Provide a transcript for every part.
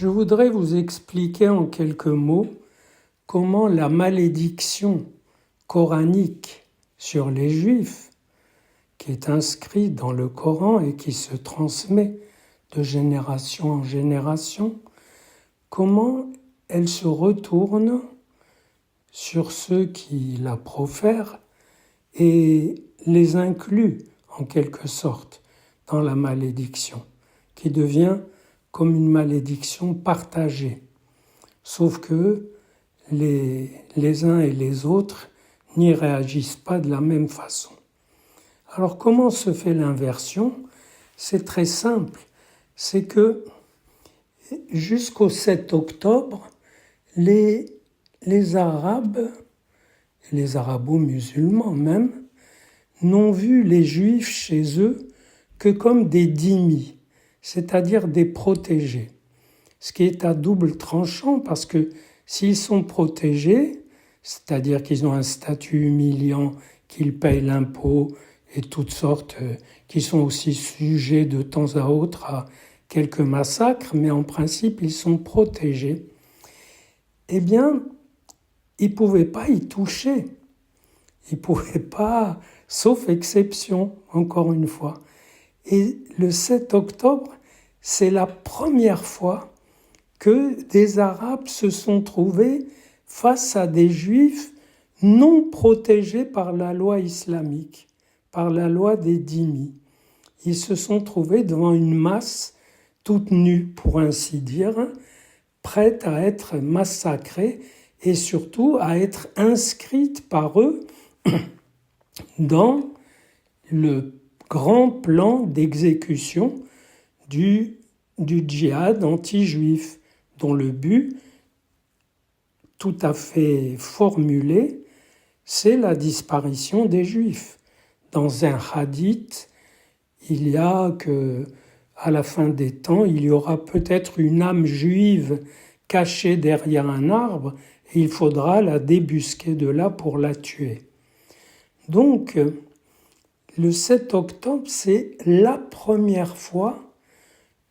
Je voudrais vous expliquer en quelques mots comment la malédiction coranique sur les Juifs, qui est inscrite dans le Coran et qui se transmet de génération en génération, comment elle se retourne sur ceux qui la profèrent et les inclut en quelque sorte dans la malédiction, qui devient comme une malédiction partagée. Sauf que les uns et les autres n'y réagissent pas de la même façon. Alors comment se fait l'inversion ? C'est très simple, c'est que jusqu'au 7 octobre, les Arabes, les arabo-musulmans même, n'ont vu les Juifs chez eux que comme des dhimmis, c'est-à-dire des protégés. Ce qui est à double tranchant parce que s'ils sont protégés, c'est-à-dire qu'ils ont un statut humiliant, qu'ils payent l'impôt et toutes sortes, qui sont aussi sujets de temps à autre à quelques massacres, mais en principe ils sont protégés, eh bien, ils ne pouvaient pas y toucher. Ils ne pouvaient pas, sauf exception, encore une fois. Et le 7 octobre, c'est la première fois que des Arabes se sont trouvés face à des Juifs non protégés par la loi islamique, par la loi des dhimmis. Ils se sont trouvés devant une masse toute nue, pour ainsi dire, prête à être massacrée et surtout à être inscrite par eux dans le grand plan d'exécution du djihad anti-juif, dont le but, tout à fait formulé, c'est la disparition des Juifs. Dans un hadith, il y a que, à la fin des temps, il y aura peut-être une âme juive cachée derrière un arbre et il faudra la débusquer de là pour la tuer. Donc, le 7 octobre, c'est la première fois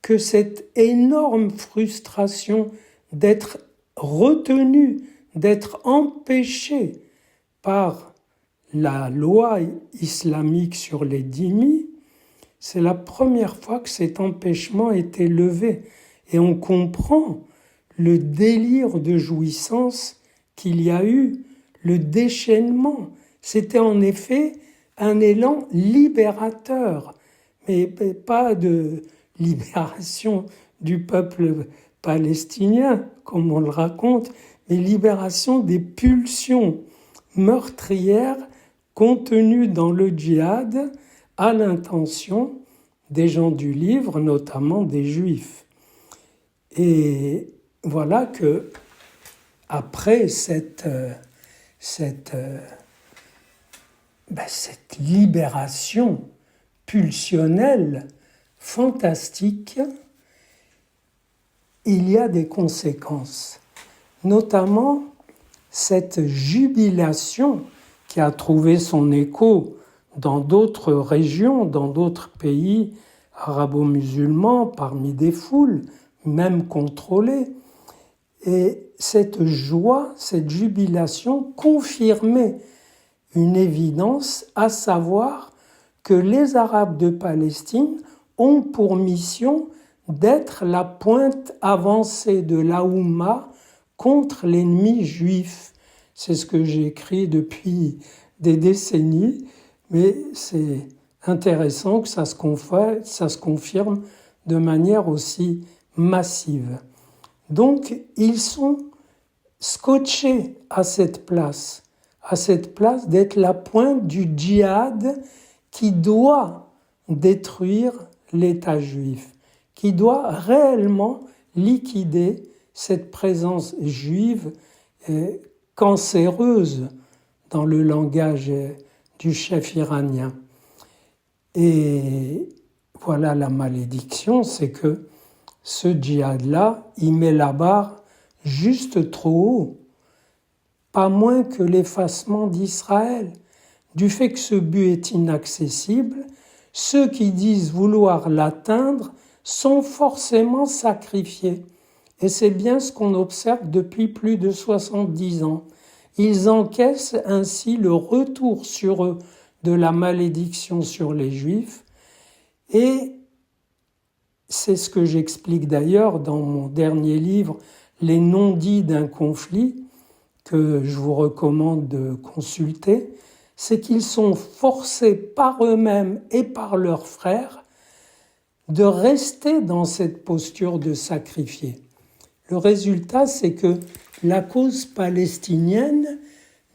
que cette énorme frustration d'être retenu, d'être empêché par la loi islamique sur les dhimmis, c'est la première fois que cet empêchement était levé. Et on comprend le délire de jouissance qu'il y a eu, le déchaînement. C'était en effet un élan libérateur, mais pas de libération du peuple palestinien, comme on le raconte, mais libération des pulsions meurtrières contenues dans le djihad à l'intention des gens du livre, notamment des Juifs. Et voilà que, après cette libération pulsionnelle fantastique, il y a des conséquences, notamment cette jubilation qui a trouvé son écho dans d'autres régions, dans d'autres pays arabo-musulmans, parmi des foules, même contrôlées. Et cette joie, cette jubilation confirmait une évidence, à savoir que les Arabes de Palestine ont pour mission d'être la pointe avancée de la Oumma contre l'ennemi juif. C'est ce que j'écris depuis des décennies, mais c'est intéressant que ça se confirme de manière aussi massive. Donc, ils sont scotchés à cette place d'être la pointe du djihad qui doit détruire l'État juif, qui doit réellement liquider cette présence juive cancéreuse dans le langage du chef iranien. Et voilà la malédiction, c'est que ce djihad-là, il met la barre juste trop haut, pas moins que l'effacement d'Israël. Du fait que ce but est inaccessible, ceux qui disent vouloir l'atteindre sont forcément sacrifiés. Et c'est bien ce qu'on observe depuis plus de 70 ans. Ils encaissent ainsi le retour sur eux de la malédiction sur les Juifs. Et c'est ce que j'explique d'ailleurs dans mon dernier livre, Les non-dits d'un conflit, que je vous recommande de consulter, c'est qu'ils sont forcés par eux-mêmes et par leurs frères de rester dans cette posture de sacrifier. Le résultat, c'est que la cause palestinienne,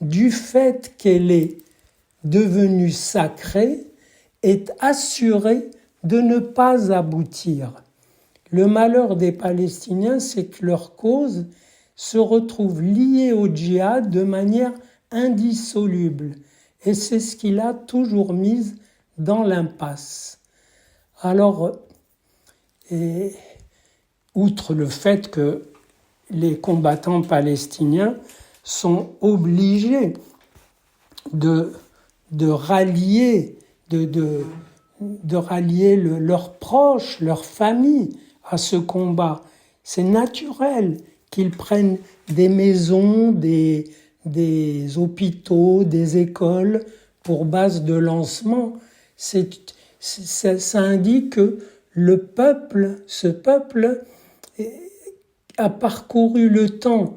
du fait qu'elle est devenue sacrée, est assurée de ne pas aboutir. Le malheur des Palestiniens, c'est que leur cause se retrouve liée au djihad de manière indissoluble. Et c'est ce qui l'a toujours mise dans l'impasse. Alors, outre le fait que les combattants palestiniens sont obligés de rallier, de rallier leurs proches, leurs familles à ce combat. C'est naturel qu'ils prennent des maisons, des hôpitaux, des écoles pour base de lancement. Ça indique que ce peuple a parcouru le temps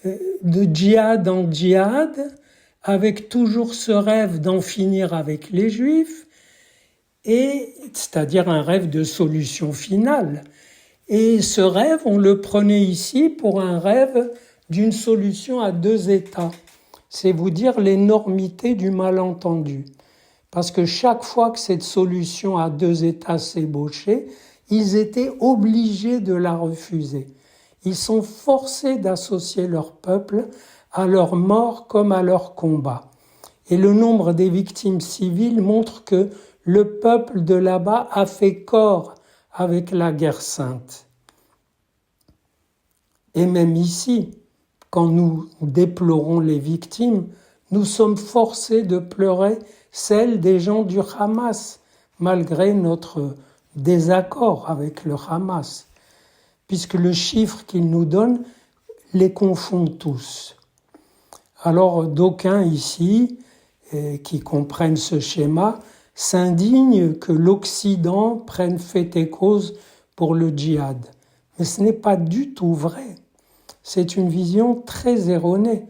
de djihad en djihad, avec toujours ce rêve d'en finir avec les Juifs, c'est-à-dire un rêve de solution finale. Et ce rêve, on le prenait ici pour un rêve d'une solution à 2 États. C'est vous dire l'énormité du malentendu. Parce que chaque fois que cette solution à 2 États s'ébauchait, ils étaient obligés de la refuser. Ils sont forcés d'associer leur peuple à leur mort comme à leur combat. Et le nombre des victimes civiles montre que le peuple de là-bas a fait corps avec la guerre sainte. Et même ici, quand nous déplorons les victimes, nous sommes forcés de pleurer celles des gens du Hamas, malgré notre désaccord avec le Hamas, puisque le chiffre qu'il nous donne les confond tous. Alors d'aucuns ici, qui comprennent ce schéma, s'indignent que l'Occident prenne fait et cause pour le djihad. Mais ce n'est pas du tout vrai. C'est une vision très erronée.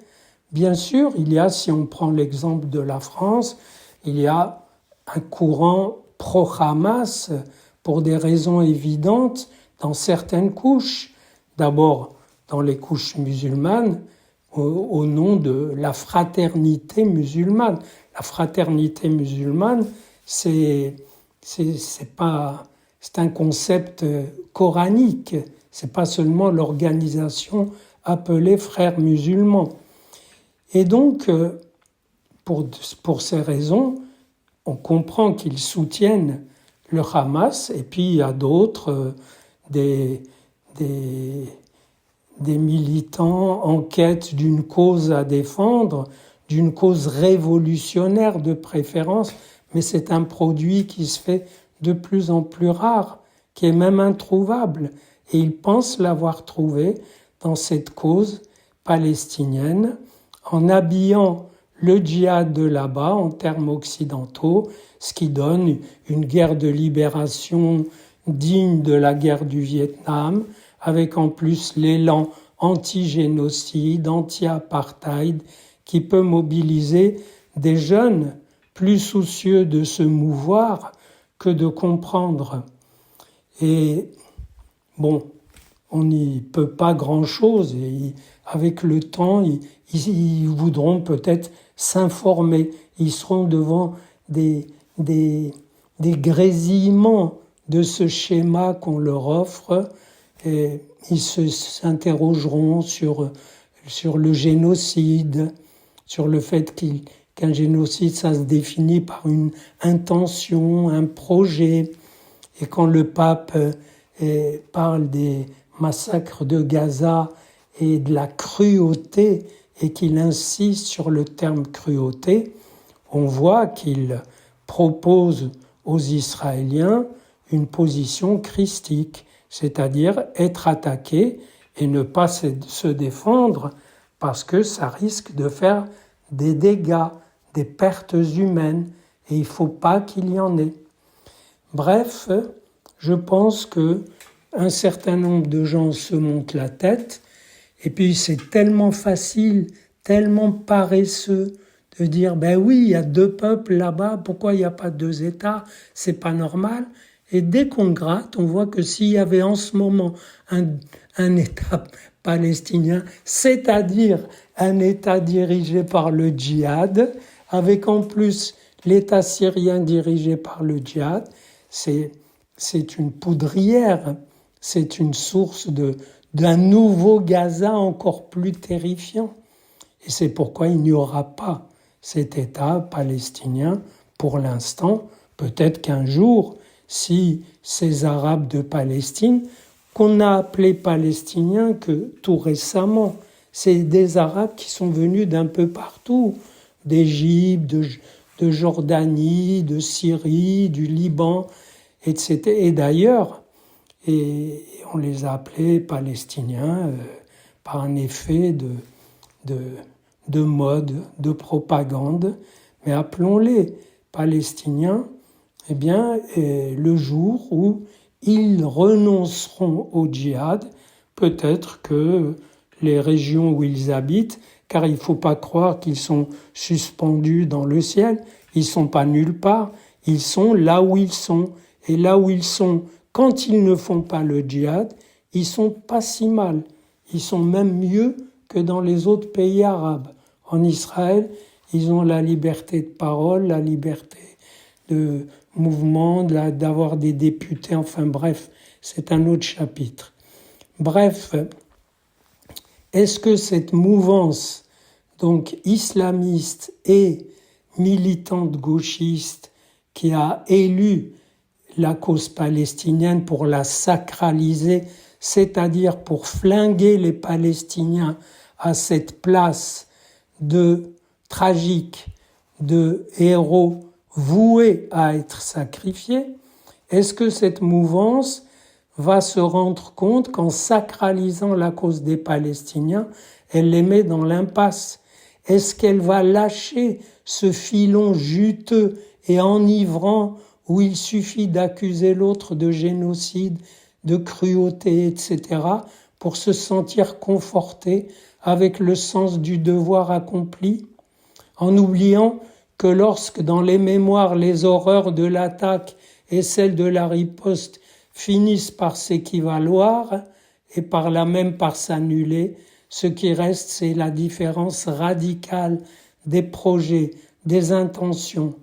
Bien sûr, il y a, si on prend l'exemple de la France, il y a un courant pro-Hamas pour des raisons évidentes dans certaines couches. D'abord, dans les couches musulmanes, au nom de la fraternité musulmane. La fraternité musulmane, c'est un concept coranique. C'est pas seulement l'organisation appelée frères musulmans. Et donc, pour ces raisons, on comprend qu'ils soutiennent le Hamas, et puis il y a d'autres, des militants en quête d'une cause à défendre, d'une cause révolutionnaire de préférence, mais c'est un produit qui se fait de plus en plus rare, qui est même introuvable. Et ils pensent l'avoir trouvé dans cette cause palestinienne, en habillant le djihad de là-bas en termes occidentaux, ce qui donne une guerre de libération digne de la guerre du Vietnam, avec en plus l'élan anti-génocide, anti-apartheid, qui peut mobiliser des jeunes plus soucieux de se mouvoir que de comprendre. Et bon, on n'y peut pas grand-chose. Et avec le temps, ils voudront peut-être s'informer. Ils seront devant des grésillements de ce schéma qu'on leur offre. Et ils s'interrogeront sur le génocide, sur le fait qu'un génocide, ça se définit par une intention, un projet. Et quand le pape parle des massacres de Gaza et de la cruauté, et qu'il insiste sur le terme cruauté, on voit qu'il propose aux Israéliens une position christique, c'est-à-dire être attaqués et ne pas se défendre parce que ça risque de faire des dégâts, des pertes humaines, et il ne faut pas qu'il y en ait. Bref, je pense que un certain nombre de gens se montent la tête, et puis c'est tellement facile, tellement paresseux de dire ben oui, il y a deux peuples là-bas, pourquoi il n'y a pas deux États, c'est pas normal. Et dès qu'on gratte, on voit que s'il y avait en ce moment un État palestinien, c'est-à-dire un État dirigé par le djihad, avec en plus l'État syrien dirigé par le djihad, c'est une poudrière, c'est une source d'un nouveau Gaza encore plus terrifiant. Et c'est pourquoi il n'y aura pas cet État palestinien pour l'instant. Peut-être qu'un jour, si ces Arabes de Palestine, qu'on n'a appelés Palestiniens que tout récemment, c'est des Arabes qui sont venus d'un peu partout, d'Égypte, de Jordanie, de Syrie, du Liban, etc. Et d'ailleurs, on les a appelés Palestiniens par un effet de mode, de propagande, mais appelons-les Palestiniens, eh bien, le jour où ils renonceront au djihad, peut-être que les régions où ils habitent, car il ne faut pas croire qu'ils sont suspendus dans le ciel, ils ne sont pas nulle part, ils sont là où ils sont. Et là où ils sont, quand ils ne font pas le djihad, ils sont pas si mal. Ils sont même mieux que dans les autres pays arabes. En Israël, ils ont la liberté de parole, la liberté de mouvement, d'avoir des députés, enfin bref, c'est un autre chapitre. Bref, est-ce que cette mouvance donc islamiste et militante gauchiste qui a élu la cause palestinienne pour la sacraliser, c'est-à-dire pour flinguer les Palestiniens à cette place de tragique, de héros voués à être sacrifiés, est-ce que cette mouvance va se rendre compte qu'en sacralisant la cause des Palestiniens, elle les met dans l'impasse? Est-ce qu'elle va lâcher ce filon juteux et enivrant où il suffit d'accuser l'autre de génocide, de cruauté, etc., pour se sentir conforté avec le sens du devoir accompli, en oubliant que lorsque dans les mémoires les horreurs de l'attaque et celles de la riposte finissent par s'équivaloir et par là même par s'annuler, ce qui reste c'est la différence radicale des projets, des intentions.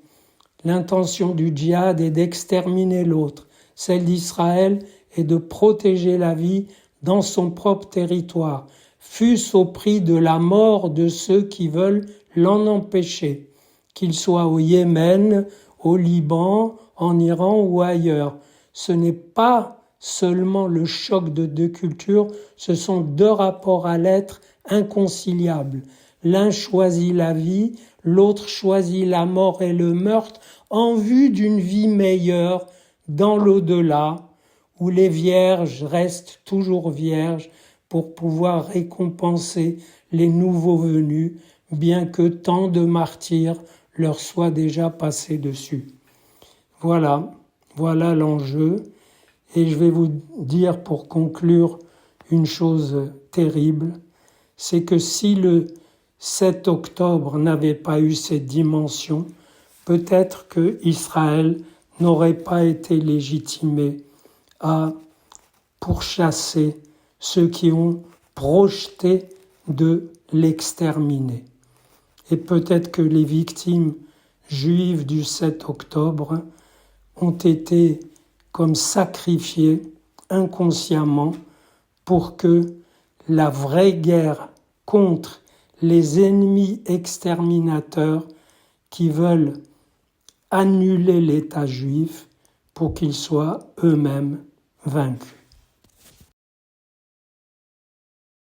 L'intention du djihad est d'exterminer l'autre. Celle d'Israël est de protéger la vie dans son propre territoire, fût-ce au prix de la mort de ceux qui veulent l'en empêcher, qu'ils soient au Yémen, au Liban, en Iran ou ailleurs. Ce n'est pas seulement le choc de deux cultures, ce sont deux rapports à l'être inconciliables. L'un choisit la vie, l'autre choisit la mort et le meurtre en vue d'une vie meilleure dans l'au-delà, où les vierges restent toujours vierges pour pouvoir récompenser les nouveaux venus, bien que tant de martyrs leur soient déjà passés dessus. Voilà l'enjeu. Et je vais vous dire pour conclure une chose terrible, c'est que si le 7 octobre n'avait pas eu cette dimension, peut-être que Israël n'aurait pas été légitimé à pourchasser ceux qui ont projeté de l'exterminer. Et peut-être que les victimes juives du 7 octobre ont été comme sacrifiées inconsciemment pour que la vraie guerre contre les ennemis exterminateurs qui veulent annuler l'État juif pour qu'ils soient eux-mêmes vaincus.